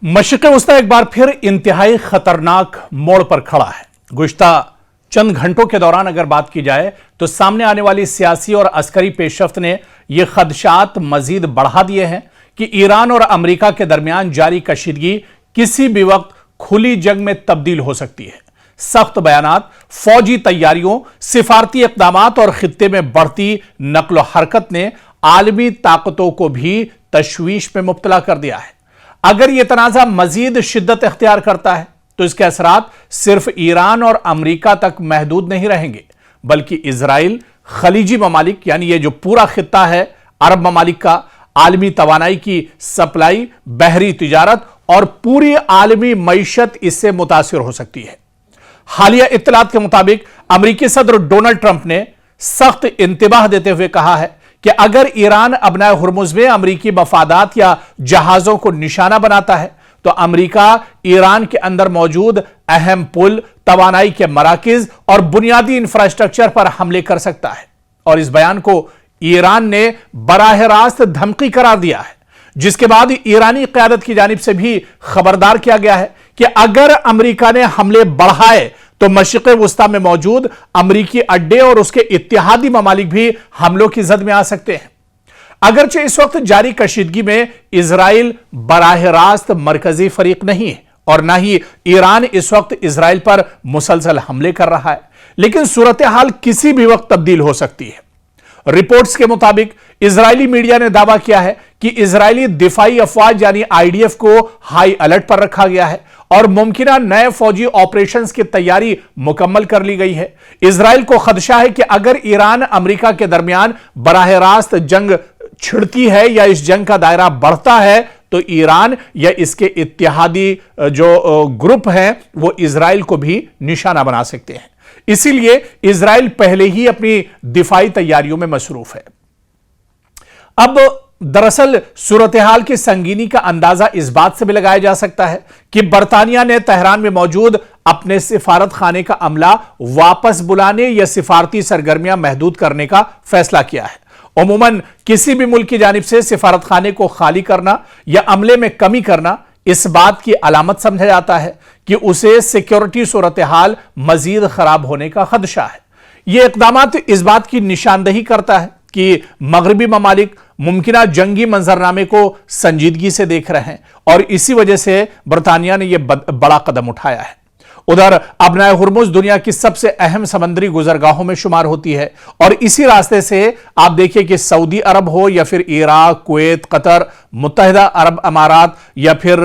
मशरिक़ वस्ता एक बार फिर इंतहाई खतरनाक मोड़ पर खड़ा है। गुज़िश्ता चंद घंटों के दौरान अगर बात की जाए तो सामने आने वाली सियासी और अस्करी पेशरफ्त ने यह खदशात मजीद बढ़ा दिए हैं कि ईरान और अमेरिका के दरमियान जारी कशीदगी किसी भी वक्त खुली जंग में तब्दील हो सकती है। सख्त बयानात, फौजी तैयारियों, सिफारती इक़दामात और खित्ते में बढ़ती नक्ल हरकत ने आलमी ताकतों को भी तशवीश में मुब्तला कर दिया है। अगर यह तनाज़ा मजीद शिद्दत इख्तियार करता है तो इसके असरात सिर्फ ईरान और अमेरिका तक महदूद नहीं रहेंगे, बल्कि इजराइल, खलीजी ममालिक यानी ये जो पूरा खित्ता है अरब ममालिक का, आलमी तवानाई की सप्लाई, बहरी तिजारत और पूरी आलमी मईशत इससे मुतासिर हो सकती है। हालिया इत्तलात के मुताबिक अमेरिकी सदर डोनाल्ड ट्रंप ने सख्त इंतबाह देते हुए कहा है कि अगर ईरान अबनाए हुर्मुज में अमेरिकी मफादात या जहाजों को निशाना बनाता है तो अमेरिका ईरान के अंदर मौजूद अहम पुल, तवानाई के मराकिज और बुनियादी इंफ्रास्ट्रक्चर पर हमले कर सकता है। और इस बयान को ईरान ने बराह रास्त धमकी करार दिया है, जिसके बाद ईरानी क़यादत की जानिब से भी खबरदार किया गया है कि अगर अमेरिका ने हमले बढ़ाए तो मशरिक़ वस्ता में मौजूद अमेरिकी अड्डे और उसके इत्तेहादी ममालिक भी हमलों की जद में आ सकते हैं। अगरचे इस वक्त जारी कशीदगी में इजराइल बराह रास्त मरकजी फरीक नहीं है और ना ही ईरान इस वक्त इजराइल पर मुसलसल हमले कर रहा है, लेकिन सूरत हाल किसी भी वक्त तब्दील हो सकती है। रिपोर्ट्स के मुताबिक इजरायली मीडिया ने दावा किया है कि इजरायली दिफाई अफवाज यानी आईडीएफ को हाई अलर्ट पर रखा गया है और मुमकिना नए फौजी ऑपरेशंस की तैयारी मुकम्मल कर ली गई है। इजराइल को खदशा है कि अगर ईरान अमेरिका के दरमियान बराह रास्त जंग छिड़ती है या इस जंग का दायरा बढ़ता है तो ईरान या इसके इत्तेहादी जो ग्रुप हैं वो इजराइल को भी निशाना बना सकते हैं। इसीलिए इजराइल पहले ही अपनी दिफाई तैयारियों में मसरूफ है। अब दरअसल सूरत हाल की संगीनी का अंदाजा इस बात से भी लगाया जा सकता है कि बरतानिया ने तेहरान में मौजूद अपने सिफारत खाने का अमला वापस बुलाने या सिफारती सरगर्मियां महदूद करने का फैसला किया है। उमूमन किसी भी मुल्क की जानिब से सिफारत खाने को खाली करना या अमले में कमी करना इस बात की अलामत समझा जाता है कि उसे सिक्योरिटी सूरत हाल मजीद खराब होने का खदशा है। यह इकदामात इस बात की निशानदही करता है कि मगरबी ममालिक मुमकिना जंगी मंजरनामे को संजीदगी से देख रहे हैं और इसी वजह से बरतानिया ने यह बड़ा कदम उठाया है। उधर अबनाए हुर्मुज दुनिया की सबसे अहम समंदरी गुजरगाहों में शुमार होती है और इसी रास्ते से आप देखिए कि सऊदी अरब हो या फिर इराक, कुवैत, कतर, मुत्तहिदा अरब अमारात या फिर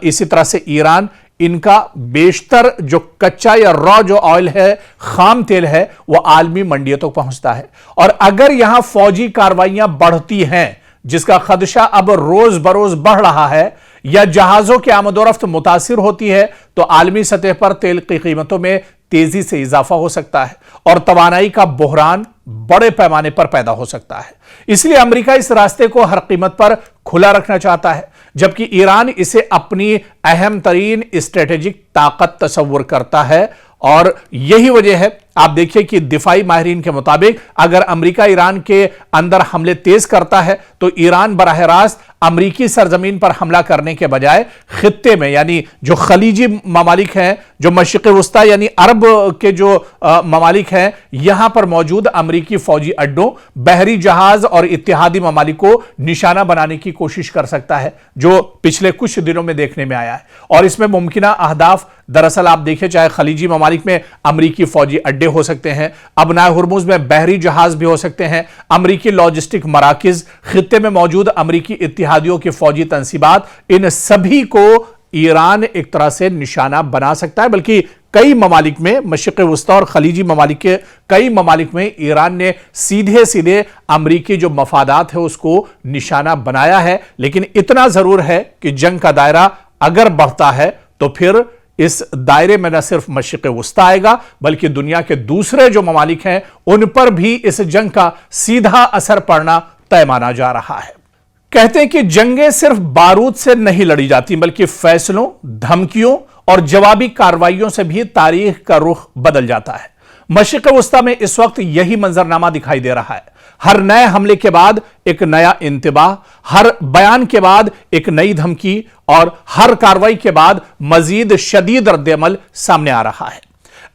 इसी तरह से ईरान, इनका बेशतर जो कच्चा या रॉ जो ऑयल है, खाम तेल है, वह आलमी मंडियों तक पहुंचता है। और अगर यहां फौजी कार्रवाइयां बढ़ती हैं, जिसका खदशा अब रोज बरोज बढ़ रहा है, या जहाजों की आमदोरफ्त मुतासिर होती है तो आलमी सतह पर तेल की कीमतों में तेजी से इजाफा हो सकता है और तवानाई का बहरान बड़े पैमाने पर पैदा हो सकता है। इसलिए अमेरिका इस रास्ते को हर कीमत पर खुला रखना चाहता है, जबकि ईरान इसे अपनी अहम तरीन स्ट्रेटेजिक ताकत तस्वुर करता है। और यही वजह है, आप देखिए कि दिफाई माहिरीन के मुताबिक अगर अमेरिका ईरान के अंदर हमले तेज करता है तो ईरान बराह रास्त अमेरिकी सरजमीन पर हमला करने के बजाय खित्ते में यानी जो खलीजी ममालिक हैं, जो मशरिक़ वस्ता यानी अरब के जो ममालिक हैं, यहां पर मौजूद अमेरिकी फौजी अड्डों, बहरी जहाज और इत्तेहादी ममालिक को निशाना बनाने की कोशिश कर सकता है, जो पिछले कुछ दिनों में देखने में आया है। और इसमें मुमकिना अहदाफ दरअसल आप देखिए, चाहे खलीजी ममालिक में अमेरिकी फौजी अड्डे हो सकते हैं, अबनाए हुर्मुज में बहरी जहाज भी हो सकते हैं, अमेरिकी लॉजिस्टिक मराकिज, खित्ते में मौजूद अमेरिकी इत्तेहादियों की फौजी तंसीबात, इन सभी को ईरान एक तरह से निशाना बना सकता है। बल्कि कई ममालिक में, मशरिक़ वस्ता और खलीजी ममालिक के कई ममालिक में ईरान ने सीधे सीधे अमेरिकी जो मफादात है उसको निशाना बनाया है। लेकिन इतना जरूर है कि जंग का दायरा अगर बढ़ता है तो फिर इस दायरे में न सिर्फ मशरिक़ वस्ता आएगा, बल्कि दुनिया के दूसरे जो ममालिक हैं उन पर भी इस जंग का सीधा असर पड़ना तय माना जा रहा है। कहते हैं कि जंगें सिर्फ बारूद से नहीं लड़ी जाती, बल्कि फैसलों, धमकियों और जवाबी कार्रवाइयों से भी तारीख का रुख बदल जाता है। मशरिक़ वस्ता में इस वक्त यही मंजरनामा दिखाई दे रहा है। हर नए हमले के बाद एक नया इंतबाह, हर बयान के बाद एक नई धमकी और हर कार्रवाई के बाद मजीद शदीद रद्द-ए-अमल सामने आ रहा है।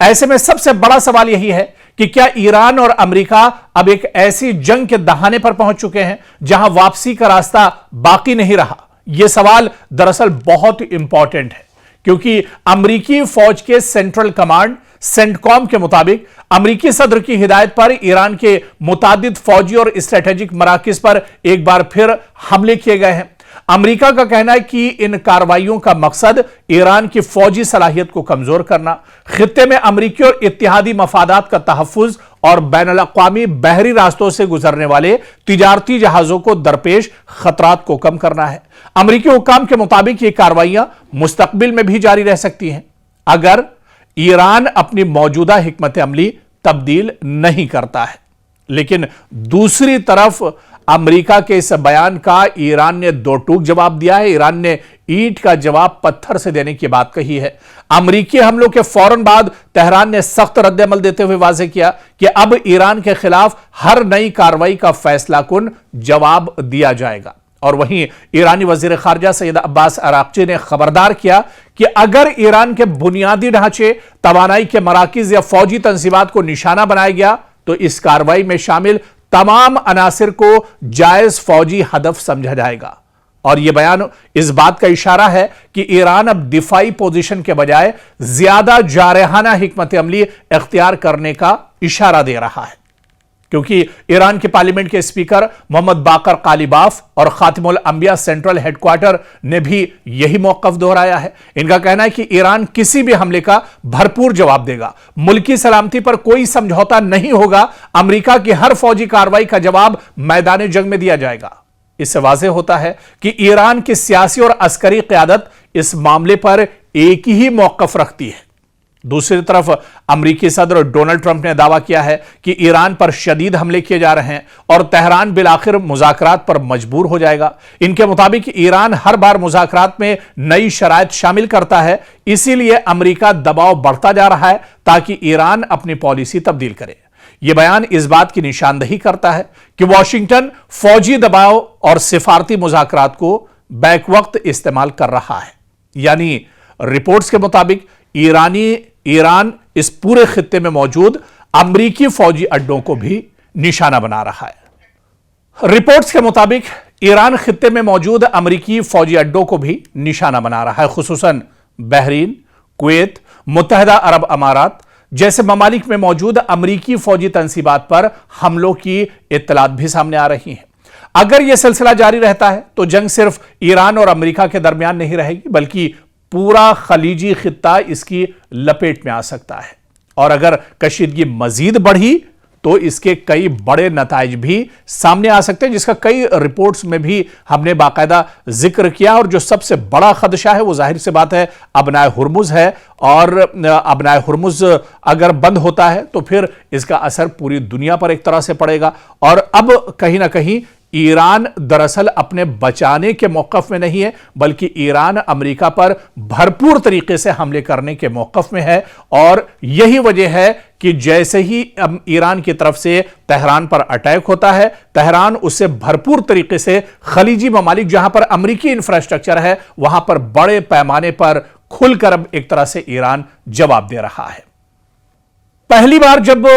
ऐसे में सबसे बड़ा सवाल यही है कि क्या ईरान और अमेरिका अब एक ऐसी जंग के दहाने पर पहुंच चुके हैं जहां वापसी का रास्ता बाकी नहीं रहा? यह सवाल दरअसल बहुत इंपॉर्टेंट है, क्योंकि अमेरिकी फौज के सेंट्रल कमांड सेंटकॉम के मुताबिक अमेरिकी सदर की हिदायत पर ईरान के मुतादिद फौजी और स्ट्रेटेजिक मराकिज पर एक बार फिर हमले किए गए हैं। अमेरिका का कहना है कि इन कार्रवाइयों का मकसद ईरान की फौजी सलाहियत को कमजोर करना, खित्ते में अमेरिकी और इत्तेहादी मफादात का तहफ्फुज और बैनुल-अक़वामी बहरी रास्तों से गुजरने वाले तिजारती जहाजों को दरपेश खतरात को कम करना है। अमेरिकी हुक्काम के मुताबिक ये कार्रवाइयां मुस्तकबिल में भी जारी रह सकती हैं अगर ईरान अपनी मौजूदा हिकमत अमली तब्दील नहीं करता है। लेकिन दूसरी तरफ अमेरिका के इस बयान का ईरान ने दो टूक जवाब दिया है। ईरान ने ईंट का जवाब पत्थर से देने की बात कही है। अमेरिकी हमलों के फौरन बाद तेहरान ने सख्त रद्द-ए-अमल देते हुए वाज़ेह किया कि अब ईरान के खिलाफ हर नई कार्रवाई का फैसलाकुन जवाब दिया जाएगा। और वहीं ईरानी वजीर खारजा सैयद अब्बास अराक्ची ने खबरदार किया कि अगर ईरान के बुनियादी ढांचे, तवानाई के मराकिज या फौजी तंजीमात को निशाना बनाया गया तो इस कार्रवाई में शामिल तमाम अनासिर को जायज फौजी हदफ समझा जाएगा। और यह बयान इस बात का इशारा है कि ईरान अब दिफाई पोजीशन के बजाय ज्यादा जारहाना हिकमत अमली इख्तियार करने का इशारा दे रहा है, क्योंकि ईरान के पार्लियामेंट के स्पीकर मोहम्मद बाकर कालिबाफ और खातिमुल अंबिया सेंट्रल हेडक्वार्टर ने भी यही मौकफ दोहराया है। इनका कहना है कि ईरान किसी भी हमले का भरपूर जवाब देगा, मुल्की सलामती पर कोई समझौता नहीं होगा, अमेरिका की हर फौजी कार्रवाई का जवाब मैदान जंग में दिया जाएगा। इससे वाज़ेह होता है कि ईरान की सियासी और अस्करी क़यादत इस मामले पर एक ही मौकफ रखती है। दूसरी तरफ अमेरिकी सदर डोनाल्ड ट्रंप ने दावा किया है कि ईरान पर शदीद हमले किए जा रहे हैं और तेहरान बिलाखिर मुज़ाकरात पर मजबूर हो जाएगा। इनके मुताबिक ईरान हर बार मुज़ाकरात में नई शराइत शामिल करता है, इसीलिए अमेरिका दबाव बढ़ता जा रहा है ताकि ईरान अपनी पॉलिसी तब्दील करे। यह बयान इस बात की निशानदही करता है कि वॉशिंगटन फौजी दबाव और सिफारती मुज़ाकरात को बैक वक्त इस्तेमाल कर रहा है। यानी रिपोर्ट्स के मुताबिक ईरान इस पूरे खित्ते में मौजूद अमेरिकी फौजी अड्डों को भी निशाना बना रहा है। रिपोर्ट्स के मुताबिक ईरान खित्ते में मौजूद अमेरिकी फौजी अड्डों को भी निशाना बना रहा है, खुसूसन बहरीन, कुवैत, मुत्तहिदा अरब अमारात जैसे ममालिक में मौजूद अमेरिकी फौजी तंसीबात पर हमलों की इत्तलात भी सामने आ रही हैं। अगर यह सिलसिला जारी रहता है तो जंग सिर्फ ईरान और अमेरिका के दरमियान नहीं रहेगी, बल्कि पूरा खलीजी खित्ता इसकी लपेट में आ सकता है। और अगर कशीदगी मजीद बढ़ी तो इसके कई बड़े नताइज भी सामने आ सकते हैं, जिसका कई रिपोर्ट्स में भी हमने बाकायदा जिक्र किया। और जो सबसे बड़ा खदशा है वो जाहिर सी बात है अबनाए हुर्मुज है, और अबनाए हुर्मुज अगर बंद होता है तो फिर इसका असर पूरी दुनिया पर एक तरह से पड़ेगा। और अब कहीं ना कहीं ईरान दरअसल अपने बचाने के मौकफ में नहीं है, बल्कि ईरान अमेरिका पर भरपूर तरीके से हमले करने के मौकफ में है। और यही वजह है कि जैसे ही ईरान की तरफ से तेहरान पर अटैक होता है, तेहरान उससे भरपूर तरीके से खलीजी ममालिक जहां पर अमेरिकी इंफ्रास्ट्रक्चर है वहां पर बड़े पैमाने पर खुलकर अब एक तरह से ईरान जवाब दे रहा है। पहली बार जब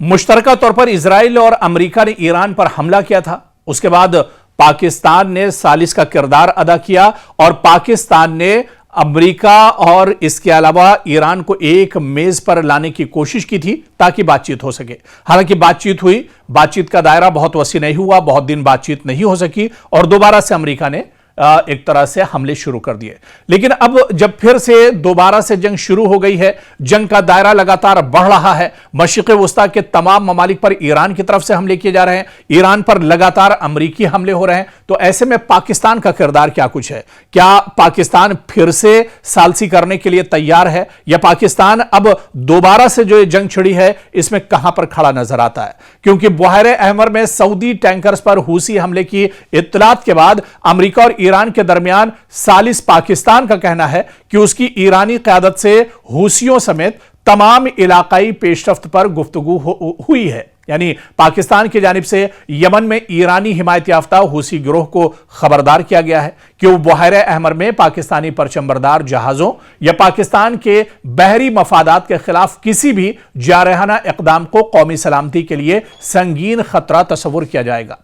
मुश्तरका तौर पर इजराइल और अमेरिका ने ईरान पर हमला किया था, उसके बाद पाकिस्तान ने सालिस का किरदार अदा किया और पाकिस्तान ने अमेरिका और इसके अलावा ईरान को एक मेज पर लाने की कोशिश की थी ताकि बातचीत हो सके। हालांकि बातचीत हुई, बातचीत का दायरा बहुत वसी नहीं हुआ, बहुत दिन बातचीत नहीं हो सकी और दोबारा से अमेरिका ने एक तरह से हमले शुरू कर दिए। लेकिन अब जब फिर से दोबारा से जंग शुरू हो गई है, जंग का दायरा लगातार बढ़ रहा है, मशरिक़ वस्ता के तमाम ममालिक पर ईरान की तरफ से हमले किए जा रहे हैं, ईरान पर लगातार अमेरिकी हमले हो रहे हैं, तो ऐसे में पाकिस्तान का किरदार क्या कुछ है? क्या पाकिस्तान फिर से सालसी करने के लिए तैयार है, या पाकिस्तान अब दोबारा से जो ये जंग छिड़ी है इसमें कहां पर खड़ा नजर आता है? क्योंकि बुहैरे अहमर में सऊदी टैंकर्स पर हूसी हमले की इत्तलात के बाद अमेरिका और ईरान के दरमियान सालिस पाकिस्तान का कहना है कि उसकी ईरानी क़यादत से हूसियों समेत तमाम इलाकाई पेशरफ्त पर गुफ्तगू हुई है। यानी पाकिस्तान की जानिब से यमन में ईरानी हिमायत याफ्ता हुसी गिरोह को खबरदार किया गया है कि वो बहर अहमर में पाकिस्तानी परचमबरदार जहाजों या पाकिस्तान के बहरी मफादात के खिलाफ किसी भी जारहाना इक़दाम को कौमी सलामती के लिए संगीन खतरा तस्वुर किया जाएगा।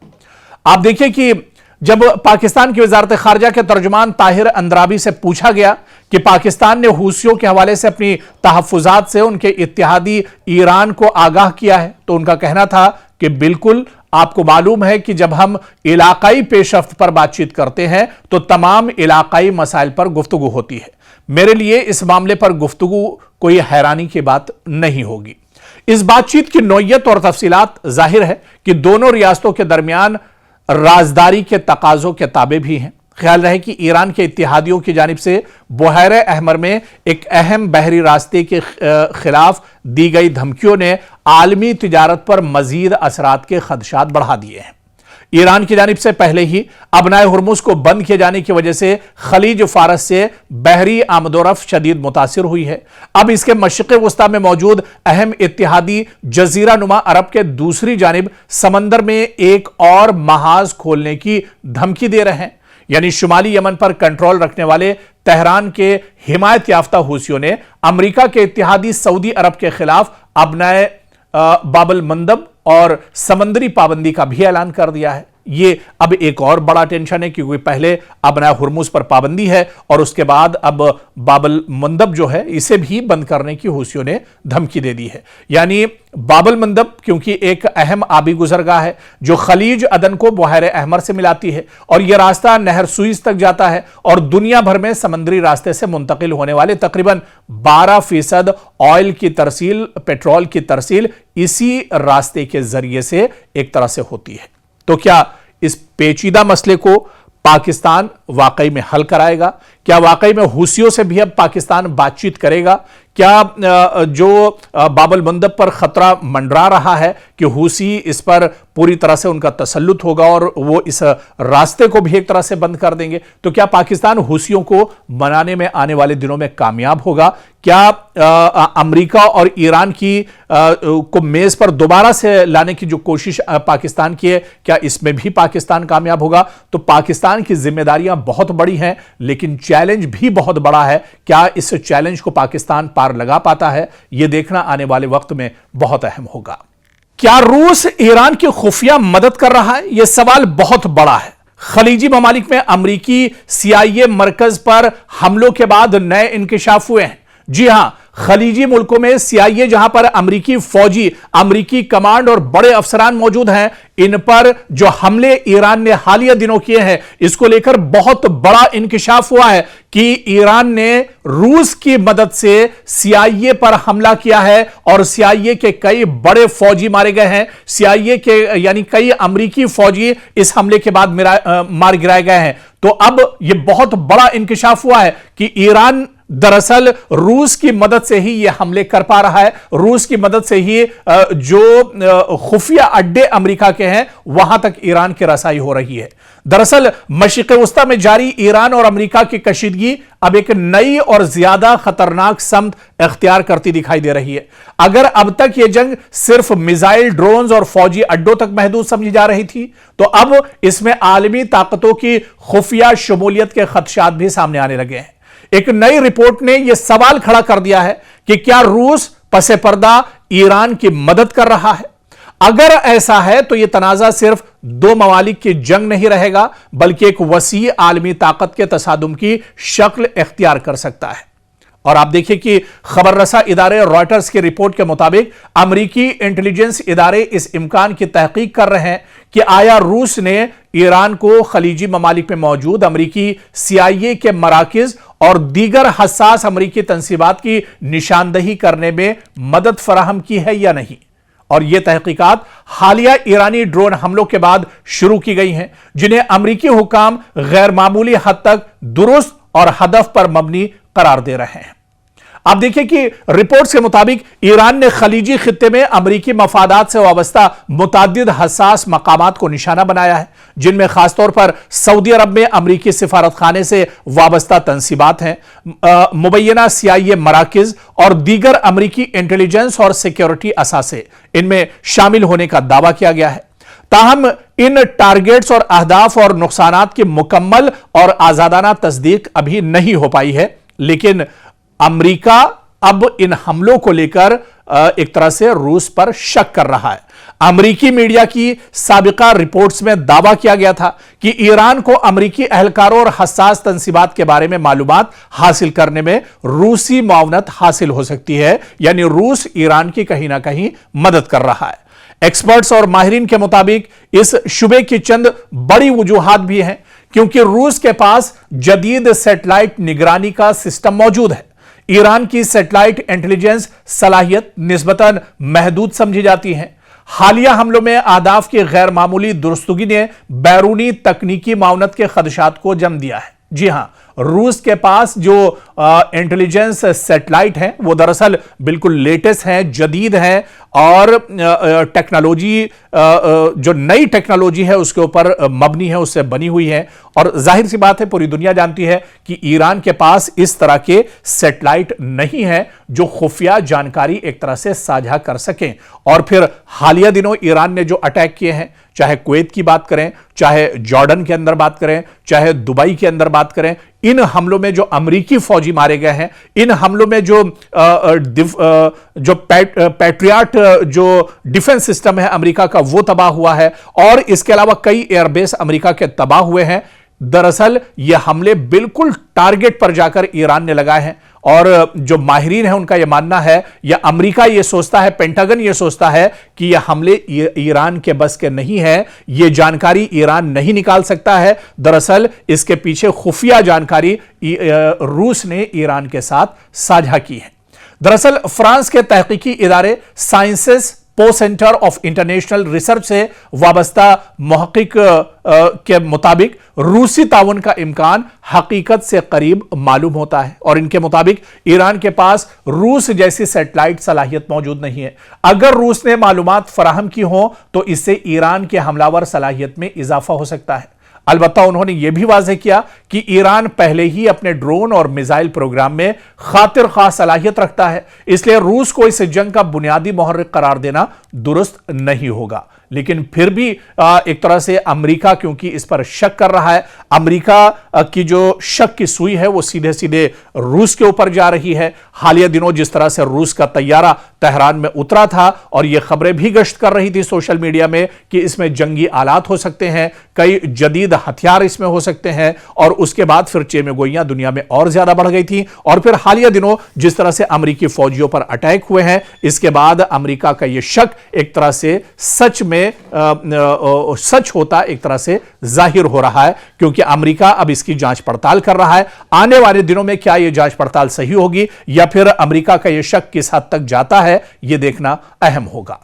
आप देखिए कि जब पाकिस्तान की वजारत खारजा के तर्जुमान ताहिर अंद्राबी से पूछा गया कि पाकिस्तान ने हूसियों के हवाले से अपनी तहफ़्फ़ुज़ात से उनके इत्तेहादी ईरान को आगाह किया है, तो उनका कहना था कि बिल्कुल, आपको मालूम है कि जब हम इलाकाई पेशरफ्त पर बातचीत करते हैं तो तमाम इलाकाई मसाइल पर गुफ्तगू होती है। मेरे लिए इस मामले पर गुफ्तगू कोई हैरानी की बात नहीं होगी। इस बातचीत की नौयत और तफसीलात जाहिर है कि दोनों रियासतों के दरमियान राजदारी के तकाजों के ताबे भी हैं। ख्याल रहे कि ईरान के इत्तेहादियों की जानिब से बहर अहमर में एक अहम बहरी रास्ते के खिलाफ दी गई धमकियों ने आलमी तिजारत पर मजीद असरात के खदशात बढ़ा दिए हैं। ईरान की जानिब से पहले ही अबनाए हुर्मुज को बंद किए जाने की वजह से खलीज फारस से बहरी आमदोरफ शदीद मुतासिर हुई है। अब इसके मशरिक़ वस्ता में मौजूद अहम इत्तेहादी जजीरा नुमा अरब के दूसरी जानिब समंदर में एक और महाज खोलने की धमकी दे रहे हैं। यानी शुमाली यमन पर कंट्रोल रखने वाले तेहरान के हिमायत याफ्ता हूसियों ने अमेरिका के इत्तेहादी सऊदी अरब के खिलाफ अबनाए बाबल मंदब और समंदरी पाबंदी का भी ऐलान कर दिया है। ये अब एक और बड़ा टेंशन है क्योंकि पहले अबनाए हुर्मुज पर पाबंदी है और उसके बाद अब बाबल मंदब जो है इसे भी बंद करने की हूसियों ने धमकी दे दी है। यानी बाबल मंदब क्योंकि एक अहम आबी गुजरगाह है जो खलीज अदन को बहर अहमर से मिलाती है और यह रास्ता नहर सुइज तक जाता है और दुनिया भर में समंदरी रास्ते से मुंतकिल होने वाले तकरीबन 12% ऑयल की तरसील, पेट्रोल की तरसील इसी रास्ते के जरिए से एक तरह से होती है। तो क्या इस पेचीदा मसले को पाकिस्तान वाकई में हल कराएगा? क्या वाकई में हूसियों से भी अब पाकिस्तान बातचीत करेगा? क्या जो बाबल मंदब पर खतरा मंडरा रहा है कि हूसी इस पर पूरी तरह से उनका तसल्लुत होगा और वो इस रास्ते को भी एक तरह से बंद कर देंगे, तो क्या पाकिस्तान हूसियों को मनाने में आने वाले दिनों में कामयाब होगा? क्या अमेरिका और ईरान की को मेज पर दोबारा से लाने की जो कोशिश पाकिस्तान की है, क्या इसमें भी पाकिस्तान कामयाब होगा? तो पाकिस्तान की जिम्मेदारियां बहुत बड़ी हैं लेकिन चैलेंज भी बहुत बड़ा है। क्या इस चैलेंज को पाकिस्तान पार लगा पाता है? यह देखना आने वाले वक्त में बहुत अहम होगा। क्या रूस ईरान की खुफिया मदद कर रहा है? यह सवाल बहुत बड़ा है। खलीजी ममालिक में अमरीकी CIA मरकज पर हमलों के बाद नए इंकिशाफ हुए हैं। जी हां, खलीजी मुल्कों में CIA जहां पर अमरीकी फौजी, अमरीकी कमांड और बड़े अफसरान मौजूद हैं, इन पर जो हमले ईरान ने हालिया दिनों किए हैं, इसको लेकर बहुत बड़ा इंकिशाफ हुआ है कि ईरान ने रूस की मदद से CIA पर हमला किया है और CIA के कई बड़े फौजी मारे गए हैं। CIA के यानी कई अमरीकी फौजी इस हमले के बाद मार गिराए गए हैं। तो अब यह बहुत बड़ा इंकिशाफ हुआ है कि ईरान दरअसल रूस की मदद से ही यह हमले कर पा रहा है। रूस की मदद से ही जो खुफिया अड्डे अमेरिका के हैं वहां तक ईरान की रसाई हो रही है। दरअसल मशरिक़ वस्ता में जारी ईरान और अमेरिका की कशीदगी अब एक नई और ज्यादा खतरनाक समत इख्तियार करती दिखाई दे रही है। अगर अब तक यह जंग सिर्फ मिसाइल, ड्रोन्स और फौजी अड्डों तक महदूद समझी जा रही थी, तो अब इसमें आलमी ताकतों की खुफिया शमूलियत के खदशात भी सामने आने लगे हैं। एक नई रिपोर्ट ने यह सवाल खड़ा कर दिया है कि क्या रूस पसे पर्दा ईरान की मदद कर रहा है? अगर ऐसा है तो यह तनाजा सिर्फ दो ममालिक की जंग नहीं रहेगा बल्कि एक वसी आलमी ताकत के तसादुम की शक्ल इख्तियार कर सकता है। और आप देखिए कि खबर रसा इदारे रॉयटर्स की रिपोर्ट के मुताबिक अमरीकी इंटेलिजेंस इदारे इस इम्कान की तहकीक कर रहे हैं कि आया रूस ने ईरान को खलीजी ममालिक में मौजूद अमरीकी CIA के मराकिज और दीगर हसास अमरीकी तंसीबात की निशानदही करने में मदद फराहम की है या नहीं। और यह तहकीकात हालिया ईरानी ड्रोन हमलों के बाद शुरू की गई हैं, जिन्हें अमरीकी हुकाम गैर मामूली हद तक दुरुस्त और हदफ पर मबनी करार दे रहे हैं। आप देखिए कि रिपोर्ट्स के मुताबिक ईरान ने खलीजी खित्ते में अमरीकी मफादात से वाबस्ता मुताद्दिद हसास मकामात को निशाना बनाया है, जिनमें खासतौर पर सऊदी अरब में अमरीकी सिफारत खाने से वाबस्ता तंसीबात हैं, मुबैना CIA मराकिज और दीगर अमरीकी इंटेलिजेंस और सिक्योरिटी असासे इनमें शामिल होने का दावा किया गया है। ताहम इन टारगेट्स और अहदाफ और नुकसानात की मुकम्मल और आजादाना तस्दीक अभी नहीं हो पाई है, लेकिन अमेरिका अब इन हमलों को लेकर एक तरह से रूस पर शक कर रहा है। अमेरिकी मीडिया की साबिका रिपोर्ट्स में दावा किया गया था कि ईरान को अमेरिकी अहलकारों और हसास तंसीबात के बारे में मालूमात हासिल करने में रूसी मुआवनत हासिल हो सकती है, यानी रूस ईरान की कहीं ना कहीं मदद कर रहा है। एक्सपर्ट्स और माहिरीन के मुताबिक इस शुबे की चंद बड़ी वजूहात भी हैं, क्योंकि रूस के पास जदीद सैटेलाइट निगरानी का सिस्टम मौजूद है। ईरान की सैटेलाइट इंटेलिजेंस सलाहियत निस्बतन महदूद समझी जाती है। हालिया हमलों में आदाफ की गैर मामूली दुरुस्तगी ने बैरूनी तकनीकी माउनत के खदशात को जन्म दिया है। जी हां, रूस के पास जो इंटेलिजेंस सैटेलाइट हैं वो दरअसल बिल्कुल लेटेस्ट हैं, जदीद हैं और टेक्नोलॉजी जो नई टेक्नोलॉजी है उसके ऊपर मबनी है, उससे बनी हुई है। और जाहिर सी बात है, पूरी दुनिया जानती है कि ईरान के पास इस तरह के सैटेलाइट नहीं है जो खुफिया जानकारी एक तरह से साझा कर सकें। और फिर हालिया दिनों ईरान ने जो अटैक किए हैं, चाहे कुवैत की बात करें, चाहे जॉर्डन के अंदर बात करें, चाहे दुबई के अंदर बात करें, इन हमलों में जो अमरीकी फौजी मारे गए हैं, इन हमलों में जो पैट्रियट जो डिफेंस सिस्टम है अमेरिका का वो तबाह हुआ है, और इसके अलावा कई एयरबेस अमेरिका के तबाह हुए हैं। दरअसल ये हमले बिल्कुल टारगेट पर जाकर ईरान ने लगाए हैं। और जो माहिरीन है उनका यह मानना है, या अमेरिका ये सोचता है, पेंटागन ये सोचता है कि यह हमले ईरान के बस के नहीं है, ये जानकारी ईरान नहीं निकाल सकता है। दरअसल इसके पीछे खुफिया जानकारी रूस ने ईरान के साथ साझा की है। दरअसल फ्रांस के तहकीकी इदारे साइंसेस पो सेंटर ऑफ इंटरनेशनल रिसर्च से वाबस्ता मुहक्किक के मुताबिक रूसी ताउन का इम्कान हकीकत से करीब मालूम होता है, और इनके मुताबिक ईरान के पास रूस जैसी सैटेलाइट सलाहियत मौजूद नहीं है। अगर रूस ने मालूमात फराहम की हो तो इससे ईरान के हमलावर सलाहियत में इजाफा हो सकता है। अलबत्ता उन्होंने यह भी वाज़ेह किया कि ईरान पहले ही अपने ड्रोन और मिसाइल प्रोग्राम में खातिर खास सलाहियत रखता है, इसलिए रूस को इस जंग का बुनियादी मुहर्रिक करार देना दुरुस्त नहीं होगा। लेकिन फिर भी एक तरह से अमेरिका क्योंकि इस पर शक कर रहा है, अमेरिका की जो शक की सुई है वो सीधे सीधे रूस के ऊपर जा रही है। हालिया दिनों जिस तरह से रूस का तैयारा तेहरान में उतरा था और ये खबरें भी गश्त कर रही थी सोशल मीडिया में कि इसमें जंगी आलात हो सकते हैं, कई जदीद हथियार इसमें हो सकते हैं, और उसके बाद फिर चेमेगोइयां दुनिया में और ज्यादा बढ़ गई थी। और फिर हालिया दिनों जिस तरह से अमेरिकी फौजियों पर अटैक हुए हैं, इसके बाद अमेरिका का यह शक एक तरह से सच में सच होता एक तरह से जाहिर हो रहा है, क्योंकि अमेरिका अब इसकी जांच पड़ताल कर रहा है। आने वाले दिनों में क्या यह जांच पड़ताल सही होगी या फिर अमेरिका का यह शक किस हद तक जाता है, यह देखना अहम होगा।